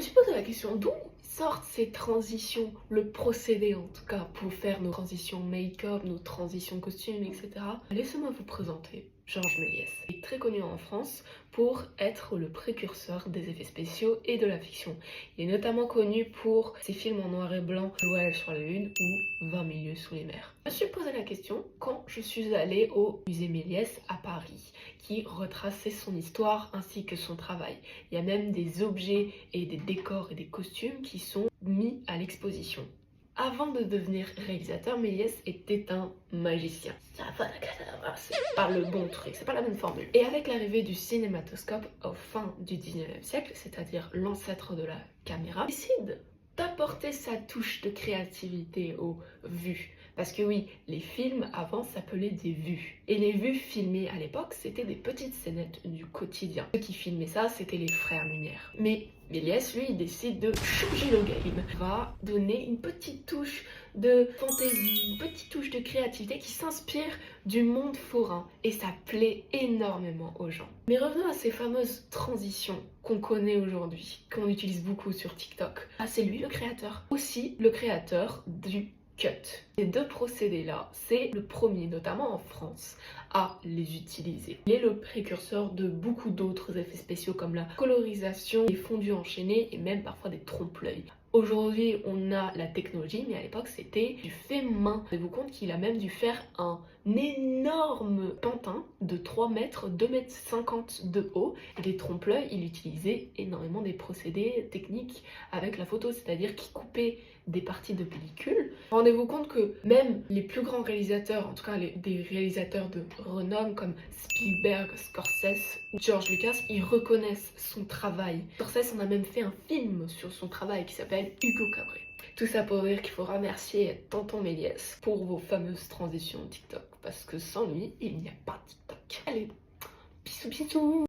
suis posé la question d'où sortent ces transitions, le procédé en tout cas, pour faire nos transitions make-up, nos transitions costumes, etc. Laissez-moi vous présenter Georges Méliès. Il est très connu en France pour être le précurseur des effets spéciaux et de la fiction. Il est notamment connu pour ses films en noir et blanc, Le Voyage sur la Lune ou 20 000 lieues sous les mers. Je me suis posé la question quand je suis allée au musée Méliès à Paris, qui retraçait son histoire ainsi que son travail. Il y a même des objets et des décors et des costumes qui sont mis à l'exposition. Avant de devenir réalisateur, Méliès était un magicien. C'est pas le bon truc, c'est pas la même formule. Et avec l'arrivée du cinématoscope au fin du 19e siècle, c'est-à-dire l'ancêtre de la caméra, il décide d'apporter sa touche de créativité aux vues. Parce que oui, les films avant s'appelaient des vues. Et les vues filmées à l'époque, c'était des petites scénettes du quotidien. Ceux qui filmaient ça, c'était les frères Lumière. Mais Méliès, lui, il décide de changer le game. Il va donner une petite touche de fantaisie, une petite touche de créativité qui s'inspire du monde forain. Et ça plaît énormément aux gens. Mais revenons à ces fameuses transitions qu'on connaît aujourd'hui, qu'on utilise beaucoup sur TikTok. Ah, c'est lui le créateur. Aussi le créateur du cut. Ces deux procédés-là, c'est le premier, notamment en France, à les utiliser. Il est le précurseur de beaucoup d'autres effets spéciaux comme la colorisation, les fondus enchaînés et même parfois des trompe-l'œil. Aujourd'hui, on a la technologie, mais à l'époque, c'était du fait main. Rendez-vous compte qu'il a même dû faire un énorme pantin de 3 mètres, 2,50 m de haut. Et les trompe-l'œil, il utilisait énormément des procédés techniques avec la photo, c'est-à-dire qu'il coupait des parties de pellicule. Rendez-vous compte que même les plus grands réalisateurs, en tout cas des réalisateurs de renom comme Spielberg, Scorsese ou George Lucas, ils reconnaissent son travail. Scorsese en a même fait un film sur son travail qui s'appelle Hugo Cabret. Tout ça pour dire qu'il faut remercier Tonton Méliès pour vos fameuses transitions TikTok, parce que sans lui, il n'y a pas TikTok. Allez, bisous bisous.